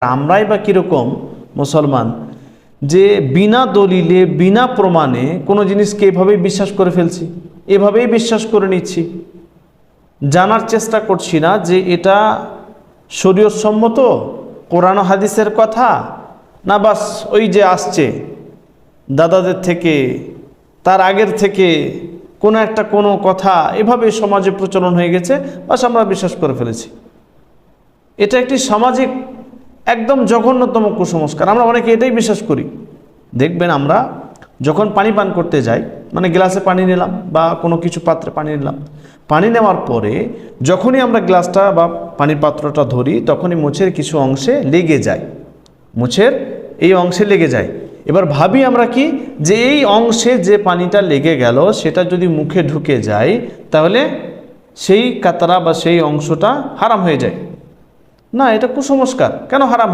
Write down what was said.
আমরাই বা কীরকম মুসলমান যে বিনা দলিলে বিনা প্রমাণে কোনো জিনিসকে এভাবেই বিশ্বাস করে ফেলছি, এভাবেই বিশ্বাস করে নিচ্ছি, জানার চেষ্টা করছি না যে এটা শরীয়তসম্মত কোরআন ও হাদিসের কথা, না বাস ওই যে আসছে দাদাদের থেকে তার আগের থেকে কোনো কথা এভাবে সমাজে প্রচলন হয়ে গেছে, বাস আমরা বিশ্বাস করে ফেলেছি। এটা একটি সামাজিক একদম জঘন্যতম কুসংস্কার। আমরা অনেকে এটাই বিশ্বাস করি। দেখবেন আমরা যখন পানি পান করতে যাই, মানে গ্লাসে পানি নিলাম বা কোনো কিছু পাত্রে পানি নিলাম, পানি নেওয়ার পরে যখনই আমরা গ্লাসটা বা পানির পাত্রটা ধরি তখনই মুখের কিছু অংশে লেগে যায়, মুখের এই অংশে লেগে যায়। এবার ভাবি আমরা কি যে এই অংশে যে পানিটা লেগে গেল সেটা যদি মুখে ঢুকে যায় তাহলে সেই কাতরা বা সেই অংশটা হারাম হয়ে যায়। না, এটা কুসংস্কার। কেন হারাম?